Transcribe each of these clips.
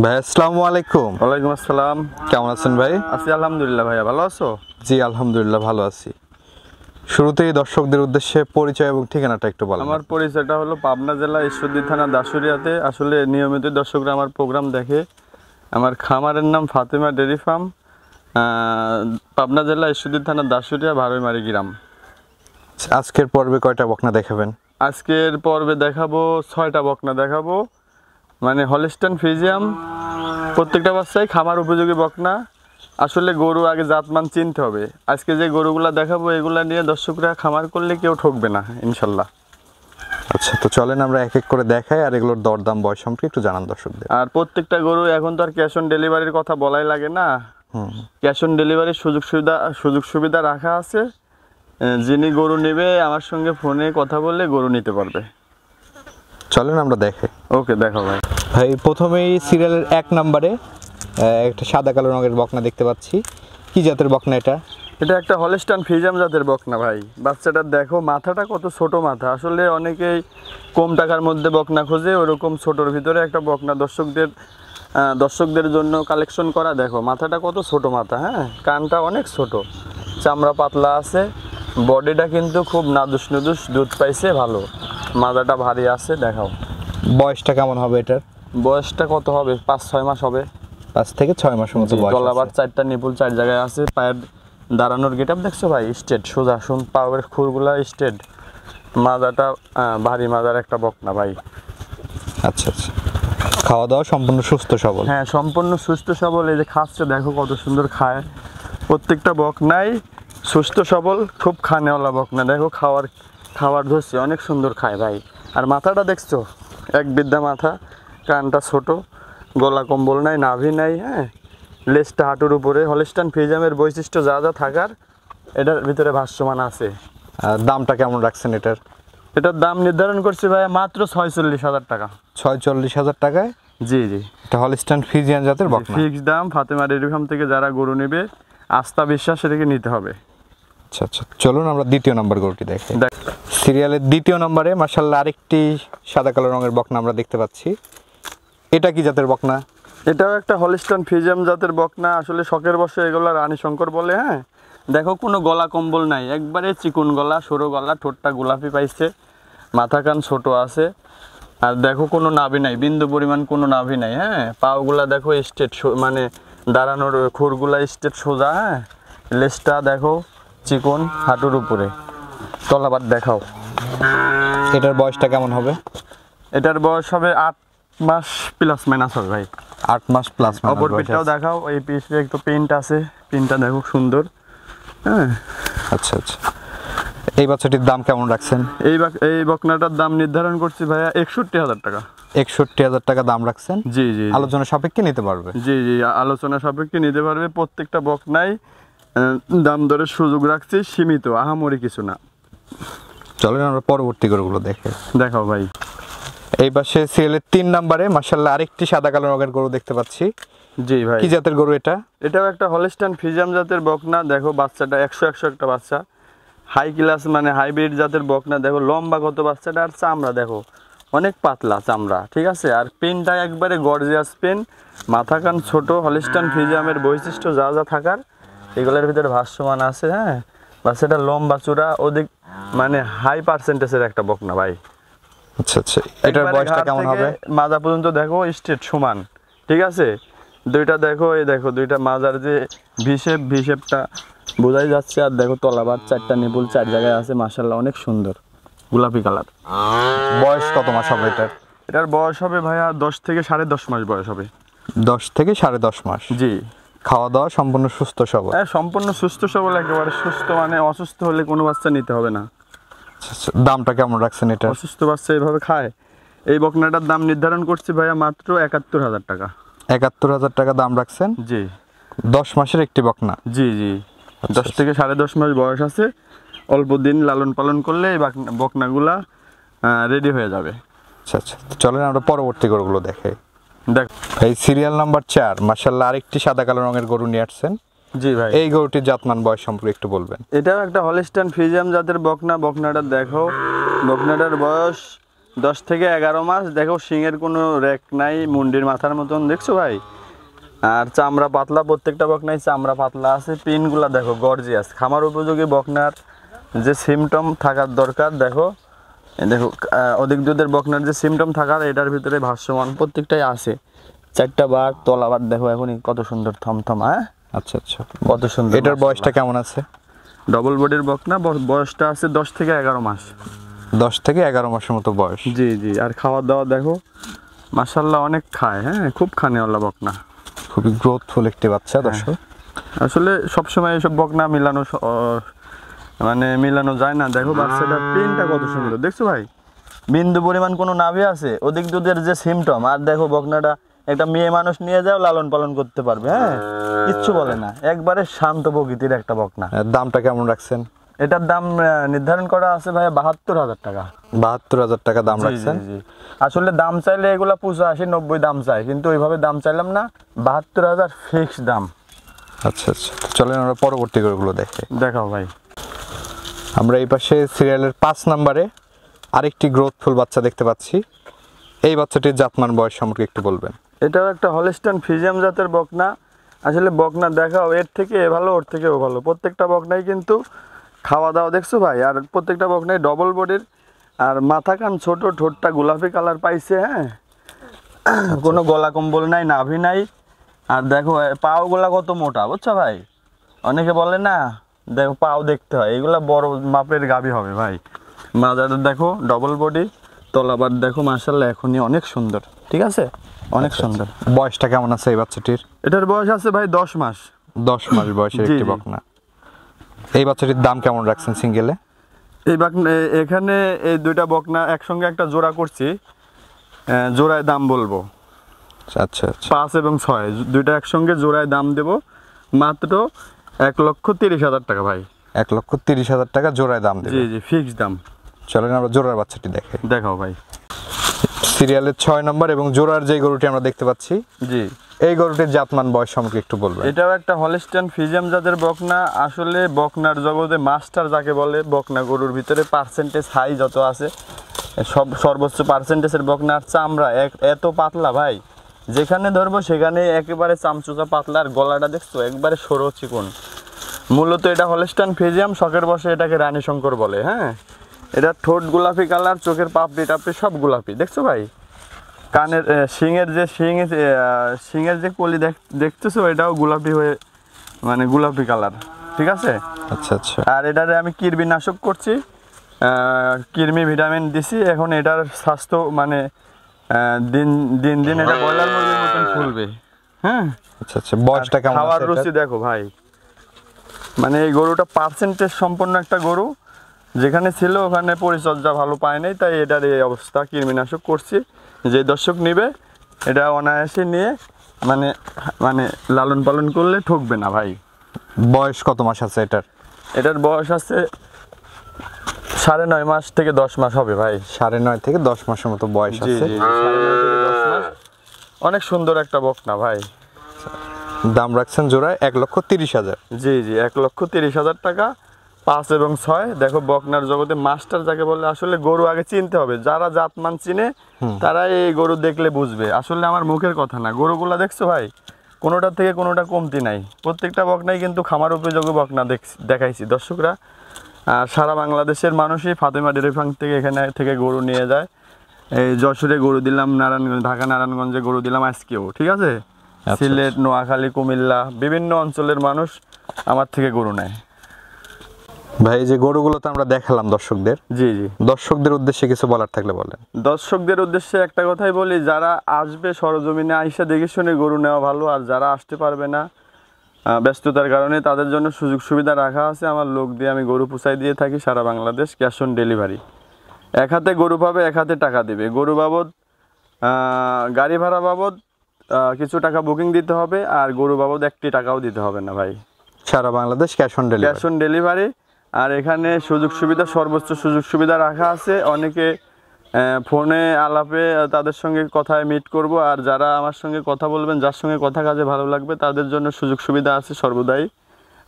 ভাই আসসালামু আলাইকুম। ওয়ালাইকুম আসসালাম। কেমন আছেন ভাই? আছি আলহামদুলিল্লাহ। ভাইয়া ভালো আছো? জি আলহামদুলিল্লাহ ভালো আছি। শুরুতেই দর্শকদের উদ্দেশ্যে পরিচয় এবং ঠিকানাটা একটু বলেন। আমার পরিচয়টা হলো পাবনা জেলা ঈশ্বরদী থানা দাসুরিয়াতে। আসলে নিয়মিত দর্শকরা আমার প্রোগ্রাম দেখে। আমার খামারের নাম ফাতেমা ডেরি ফার্ম, পাবনা জেলা ঈশ্বরদী থানা দাসুরিয়া ভারইমারি গ্রাম। আজকের পর্বে কয়টা বকনা দেখাবেন? আজকের পর্বে দেখাবো 6টা বকনা দেখাবো, মানে হলস্টাইন ফ্রিজিয়াম। প্রত্যেকটা বাচ্চাই খামার উপযোগী বকনা। আসলে গরু আগে জাতমান চিনতে হবে। আজকে যে গরুগুলা দেখাবো এগুলা নিয়ে দর্শকরা খামার করলে কেউ ঠকবে না ইনশাল্লাহ। আচ্ছা, তো চলেন আমরা এক এক করে দেখাই আর এগুলোর দরদাম বয়স সম্পর্কে একটু জানান দর্শকদের। আর প্রত্যেকটা গরু এখন তো আর ক্যাশ অন ডেলিভারির কথা বলাই লাগে না। ক্যাশ অন ডেলিভারির সুযোগ সুবিধা রাখা আছে। যিনি গরু নেবে আমার সঙ্গে ফোনে কথা বললে গরু নিতে পারবে। চলেন আমরা দেখাই। ওকে, দেখো ভাই। ভাই প্রথমেই সিরিয়ালের 1 নম্বরে একটা সাদা কালো রঙের বকনা দেখতে পাচ্ছি। কি জাতের বকনা এটা? এটা একটা হলস্টাইন ফ্রিজিয়াম জাতের বকনা ভাই। বাচ্চাটা দেখো, মাথাটা কত ছোট মাথা। আসলে অনেকেই কম টাকার মধ্যে বকনা খোঁজে, ওরকম ছোটোর ভিতরে একটা বকনা দর্শকদের জন্য কালেকশন করা। দেখো মাথাটা কত ছোট মাথা, হ্যাঁ, কানটা অনেক ছোট, চামড়া পাতলা আছে, বডিটা কিন্তু খুব নাদুস নুদুস, দুধ পাইছে ভালো, মাথাটা ভারী আছে। দেখাও বয়সটা কেমন হবে এটার? বয়সটা কত হবে? 5-6 মাস হবে। 5 থেকে 6 মাসের মতো বয়স। গলাবার 4টা নিপুল 4 জায়গায় আছে। পায়ের দাঁড়ানোর গেটআপ দেখছো ভাই? স্ট্রেট সোজা, পায়ের খুরগুলা স্ট্রেট, মাজাটা ভারী মাজার একটা বকনা ভাই। আচ্ছা আচ্ছা, খাওয়া দাওয়া সম্পূর্ণ সুস্থ সবল? হ্যাঁ, সম্পূর্ণ সুস্থ সবল। এই যে খাচ্ছে দেখো কত সুন্দর খায়। প্রত্যেকটা বকনাই সুস্থ সবল, খুব খানেওয়ালা বকনা। দেখো খাবার ধরছে, অনেক সুন্দর খায় ভাই। আর মাথাটা দেখছো, এক বিদ্যা মাথা, কানটা ছোট, গলা কম্বল নাই, নাভি নাই, হ্যাঁ, লেজটা হাঁটুর উপরে। হলস্টাইন ফ্রিজিয়ামের বৈশিষ্ট্য যা যা থাকার এটার ভিতরে ভাষ্যমান আছে। দামটা কেমন রাখছেন এটার? এটার দাম নির্ধারণ করছি ভাই মাত্র 46,000 টাকা। 46,000 টাকায়? জি জি, এটা হলস্টাইন ফ্রিজিয়ান জাতের বকনা। ফিক্স দাম। ফাতেমা ডেইরি ফার্ম থেকে যারা গরু নেবে, আস্থা বিশ্বাস সেটাকে নিতে হবে। আচ্ছা আচ্ছা, চলুন আমরা দ্বিতীয় নম্বর গরুটি দেখি। সিরিয়ালের দ্বিতীয় নম্বরে মাশাআল্লাহ আরেকটি সাদা কালো রঙের বকনা আমরা দেখতে পাচ্ছি। এটা কি জাতের বকনা? এটাও একটা হলস্টাইন ফ্রিজিয়াম জাতের বকনা। আসলে শখের বসে এগুলো রানী শঙ্কর বলে। হ্যাঁ, দেখো কোনো গলা কম্বল নাই, একবারে চিকুন গলা, সরু গলা, ঠোঁটটা গোলাপি পাইছে, মাথা কান ছোট আছে। আর দেখো কোনো নাভি নাই, বিন্দু পরিমাণ কোনো নাভি নাই। হ্যাঁ, পাগুলা দেখো স্ট্রেট, মানে দাঁড়ানোর খুরগুলা স্ট্রেট সোজা। হ্যাঁ, লেজটা দেখো চিকন, হাঁটুর উপরে। তলাবাট দেখাও। এটার বয়সটা কেমন হবে? এটার বয়স হবে 8 মাস প্লাস মাইনাস হবে ভাই। 8 মাস প্লাস। অপর পিঠটাও দেখাও। এই পিঠে একটু পেইন্ট আছে, পেইন্টটা দেখো সুন্দর। হ্যাঁ, আচ্ছা আচ্ছা, এই বাচ্চাটির দাম কেমন রাখছেন? এই বকনাটার দাম নির্ধারণ করছি ভাইয়া 61,000 টাকা। 61,000 টাকা দাম রাখছেন? জি জি, আলোচনা সাপেক্ষে নিতে পারবে? জি জি, আলোচনা সাপেক্ষে নিতে পারবে। প্রত্যেকটা বকনাই দাম দরের সুযোগ রাখছি, সীমিত, আহামরি কিছু না। চলেন আমরা পরবর্তী গরুগুলো দেখে। দেখাও ভাই। এই পাশে সিরিয়ালের 3 নম্বরে মাশাআল্লাহ আরেকটি সাদা কালো রঙের গরু দেখতে পাচ্ছি। জি ভাই, কি জাতের গরু এটা? এটাও একটা হলস্টাইন ফ্রিজিয়াম জাতের বকনা। দেখো বাচ্চাটা 100 একটা বাচ্চা, হাই ক্লাস, মানে হাইব্রিড জাতের বকনা। দেখো লম্বা কত বাচ্চাটা, আর চামড়া দেখো অনেক পাতলা চামড়া, ঠিক আছে। আর পেনটা একবারে গর্জিয়াস পেন, মাথা কান ছোট। হলস্টাইন ফ্রিজিয়ামের বৈশিষ্ট্য যা যা থাকার এগুলোর ভিতরে ভাষ্যমান আছে। হ্যাঁ, বাচ্চাটা লম্বা চূড়া, ওদিক মানে হাই পার্সেন্টেজের একটা বকনা ভাই। আচ্ছা আচ্ছা, এটার বয়সটা কেমন হবে? মাজা পর্যন্ত দেখো স্ট্রেট সমান, ঠিক আছে। দুইটা দেখো, এই দেখো দুইটা মাজার যে ভিশেপটা বোঝাই যাচ্ছে। আর দেখো তলাবার 4টা নিপুল 4 জায়গায় আছে, মাশাআল্লাহ অনেক সুন্দর, গোলাপি কালার। বয়স কত মাস হবে এটার? এটার বয়স হবে ভাইয়া 10 থেকে 10.5 মাস বয়স হবে। 10 থেকে 10.5 মাস। জি। খাওয়া দাওয়া সম্পূর্ণ সুস্থ সবল? হ্যাঁ, সম্পূর্ণ সুস্থ সবল, একেবারে সুস্থ, মানে অসুস্থ হলে কোনো বাচ্চা নিতে হবে না। আচ্ছা, দামটা কেমন রাখছেন এটা? অসুস্থ বাচ্চা এভাবে খায়। এই বকনাটার দাম নির্ধারণ করছি ভাইয়া মাত্র 71,000 টাকা। 71,000 টাকা দাম রাখছেন? জি। 10 মাসের একটি বকনা? জি জি, 10 থেকে 10.5 মাস বয়স আছে। অল্প দিন লালন পালন করলে এই বকনাগুলা রেডি হয়ে যাবে। আচ্ছা আচ্ছা, চলেন আমরা পরবর্তী গরুগুলো দেখে। দেখ এই সিরিয়াল নাম্বার 4 মাশাআল্লাহ আরেকটি সাদা কালো রঙের গরু নিয়ে আসছেন। জি ভাই, এই গরুটির জাতমান বয়স সম্পর্কে একটু বলবেন? এটাও একটা হলস্টাইন ফ্রিজিয়াম জাতের বকনা। বকনাটা দেখো, বকনাটার বয়স 10 থেকে 11 মাস। দেখো শিংয়ের কোনো রেক নাই, মুন্ডির মাথার মতন, দেখছো ভাই? আর চামড়া পাতলা, প্রত্যেকটা বকনাই চামড়া পাতলা আছে। পিনগুলা দেখো গর্জিয়াস। খামার উপযোগী বকনার যে সিমটম থাকার দরকার, দেখো দেখো অধিক দুধের বকনার যে সিমটম থাকার, এটার ভিতরে ভাষ্যমান প্রত্যেকটাই আছে। 4টা বার তলাবার দেখো এখনই কত সুন্দর থমথম। হ্যাঁ, আচ্ছা আচ্ছা, কত সুন্দর। এটার বয়সটা কেমন আছে? ডবল বডির বকনা, বয়সটা আছে 10 থেকে 11 মাস। 10 থেকে 11 মাসের মতো বয়স। জি জি। আর খাওয়া দাওয়া দেখো মাশাআল্লাহ অনেক খায়। হ্যাঁ, খুব খানেওয়ালা বকনা, খুবই গ্রোথফুল একটি বাচ্চা দর্শক। আসলে সবসময় এসব বকনা মিলানো মানে মিলানো যায় না। দেখো বাচ্চাটার পিনটা কত সুন্দর, দেখছো ভাই? বিন্দু পরিমাণ কোনো নাভি আছে, অধিক দুধের যে সিমটম। আর দেখো বকনাটা একটা মেয়ে মানুষ নিয়ে যাও, লালন পালন করতে পারবে। হ্যাঁ, কিচ্ছু বলে না, একবারে শান্ত প্রকৃতির একটা বকনা। দামটা কেমন রাখছেন? এটার দাম নির্ধারণ করা আছে ভাই 72,000 টাকা। 72,000 টাকা দাম জি, রাখছেন। জি, জি। আসলে দাম চাইলে এগুলা 85-90 দাম চাই, কিন্তু ওইভাবে দাম চাইলাম না, 72,000 ফিক্স দাম। আচ্ছা আচ্ছা, চলেন আমরা পরবর্তী গরুগুলো দেখে। দেখাও ভাই। আমরা এই পাশে সিরিয়ালের 5 নম্বরে আরেকটি গ্রোথফুল বাচ্চা দেখতে পাচ্ছি। এই বাচ্চাটির জাতমান বয়স সম্পর্কে একটু বলবেন। এটাও একটা হলিস্টান ফ্রিজিয়াম জাতের বকনা। আসলে বকনা দেখাও, এর থেকে এ ভালো, ওর থেকেও ভালো। প্রত্যেকটা বকনাই কিন্তু খাওয়া দাওয়া, দেখছো ভাই? আর প্রত্যেকটা বকনাই ডবল বডির, আর মাথা কান ছোট, ঠোঁটটা গোলাপি কালার পাইছে। হ্যাঁ, কোনো গলা কম্বল নাই, নাভি নাই। আর দেখো পাও গুলা কত মোটা, বুঝছো ভাই? অনেকে বলে না, দেখো পাও দেখতে হয়, এগুলা বড় মাপের গাভী হবে ভাই। মাজাটা দেখো ডবল বডি, তলাবার দেখো মাশাআল্লাহ এখনই অনেক সুন্দর, ঠিক আছে? অনেক সুন্দর। বয়সটা কেমন আছে এই বাচ্চাটির? এটার বয়স আছে ভাই 10 মাস। 10 মাস বয়সের জি, একটি জি। বকনা। এই বাচ্চাটির দাম কেমন রাখছেন সিঙ্গেলে? এই বকনা এখানে এই দুইটা বকনা একসঙ্গে একটা জোড়া করছি, জোড়ায় দাম বলবো আচ্ছা আচ্ছা, 5 এবং 6, দুইটা একসঙ্গে জোড়ায় দাম দেব মাত্র 1,30,000 টাকা ভাই। 1,30,000 টাকা জোড়ায় দাম জি দেবে। জি, ফিক্স দাম। চলেন আমরা জোড়ার বাচ্চাটি দেখে। দেখাও ভাই। সিরিয়ালের 6 নম্বর এবং জোড়ার যে গরুটি আমরা দেখতে পাচ্ছি, জি, এই গরুটির জাতমান বয়স সম্পর্কে একটু বলবেন। এটাও একটা হলিস্টান ফ্রিজিয়াম জাতের বকনা। আসলে বকনার জগতে মাস্টার যাকে বলে, বকনা গরুর ভিতরে পার্সেন্টেজ হাই যত আছে, সর্বোচ্চ পার্সেন্টেজের বকনার চামড়া এত পাতলা ভাই, যেখানে ধরবো সেখানে একেবারে চামচুচা পাতলা। আর গলাটা দেখছো একবারে সরু চিকন। মূলত এটা হলিস্টান ফ্রিজিয়াম, শখের বসে এটাকে রানী শঙ্কর বলে। হ্যাঁ, এটা ঠোঁট গোলাপি কালার, চোখের পাপড়ি টাপড়ি সব গোলাপি, দেখছো ভাই? কানের শিঙের যে কলি দেখতেছো, এটাও গোলাপি হয়ে, মানে গোলাপি কালার, ঠিক আছে? আচ্ছা আচ্ছা, আর এটারে আমি কৃমিনাশক করছি, কৃমি ভিটামিন দিছি। এখন এটার স্বাস্থ্য মানে দিন দিন দিন এটা ব্রয়লার মুরগির মতন ফুলবে। হ্যাঁ, আচ্ছা আচ্ছা, বয়সটা কেমন খাওয়ার আছে রুচি এটার? দেখো ভাই, মানে এই গরুটা পার্সেন্টেজ সম্পন্ন একটা গরু। যেখানে ছিল ওখানে পরিচর্যা ভালো পায় নাই, তাই এটার এই অবস্থা। কৃমিনাশক করছি, যে দর্শক নিবে এটা অনায়াসে নিয়ে মানে মানে লালন পালন করলে ঠকবে না ভাই। বয়স কত মাস আছে এটার? এটার বয়স আছে 9.5 মাস থেকে 10 মাস হবে ভাই। 9.5 থেকে 10 মাসের মতো বয়স জি আছে। জি, 9.5 থেকে 10 মাস। অনেক সুন্দর একটা বকনা ভাই। দাম রাখছেন জোড়ায় 1,30,000। জি জি, 1,30,000 টাকা, 5 এবং 6। দেখো বকনার জগতে মাস্টার যাকে বলে, আসলে গরু আগে চিনতে হবে। যারা জাতমান চিনে তারা এই গরু দেখলে বুঝবে। আসলে আমার মুখের কথা না, গরুগুলা দেখছো ভাই, কোনোটা থেকে কোনোটা কমতি নাই। প্রত্যেকটা বকনাই কিন্তু খামার উপযোগী বকনা দেখাইছি দর্শকরা। আর সারা বাংলাদেশের মানুষই ফাতেমা ডেয়ারি ফার্ম থেকে এখানে থেকে গরু নিয়ে যায়। এই যশোরে গরু দিলাম, নারায়ণগঞ্জ, ঢাকা নারায়ণগঞ্জে গরু দিলাম আজকেও, ঠিক আছে? সিলেট, নোয়াখালী, কুমিল্লা, বিভিন্ন অঞ্চলের মানুষ আমার থেকে গরু নেয়। ভাই এই যে গরুগুলো তো আমরা দেখালাম দর্শকদের, জি জি। দর্শকদের উদ্দেশ্যে কিছু বলার থাকলে বলেন। দর্শকদের উদ্দেশ্যে একটা কথাই বলি, যারা আসবে সরজমিনে আইসা দেখে শুনে গরু নেওয়া ভালো। আর যারা আসতে পারবে না ব্যস্ততার কারণে, তাদের জন্য সুযোগ সুবিধা রাখা আছে। আমার লোক দিয়ে আমি গরু পুষাই দিয়ে থাকি সারা বাংলাদেশ, ক্যাশ অন ডেলিভারি। এক হাতে গরু পাবে, এক হাতে টাকা দেবে। গরু বাবদ গাড়ি ভাড়া বাবদ কিছু টাকা বুকিং দিতে হবে, আর গরু বাবদ 1টি টাকাও দিতে হবে না ভাই। সারা Bangladesh cash on delivery. Cash on delivery. আর এখানে সুযোগ সুবিধা, সর্বোচ্চ সুযোগ সুবিধা রাখা আছে। অনেকে ফোনে আলাপে তাদের সঙ্গে কথায় মিট করব, আর যারা আমার সঙ্গে কথা বলবেন, যার সঙ্গে কথা কাজে ভালো লাগবে, তাদের জন্য সুযোগ সুবিধা আছে সর্বদাই।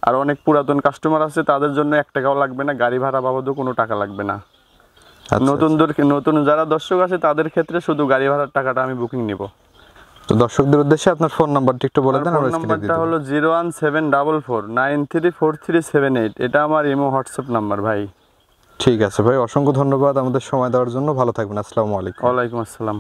আর অনেক পুরাতন কাস্টমার আছে, তাদের জন্য 1 টাকাও লাগবে না, গাড়ি ভাড়া বাবদও কোনো টাকা লাগবে না। নতুন যারা দর্শক আছে তাদের ক্ষেত্রে শুধু গাড়ি ভাড়ার টাকাটা আমি বুকিং নিব। তো দর্শকদের উদ্দেশ্যে আপনার ফোন নাম্বারটি একটু বলে দেন। ফোন নাম্বারটা হলো 01744934378। এটা আমার ইমো হোয়াটসঅ্যাপ নাম্বার ভাই। ঠিক আছে ভাই, অসংখ্য ধন্যবাদ আমাদের সময় দেওয়ার জন্য। ভালো থাকবেন। আসসালামু আলাইকুম। ওয়ালাইকুম আসসালাম।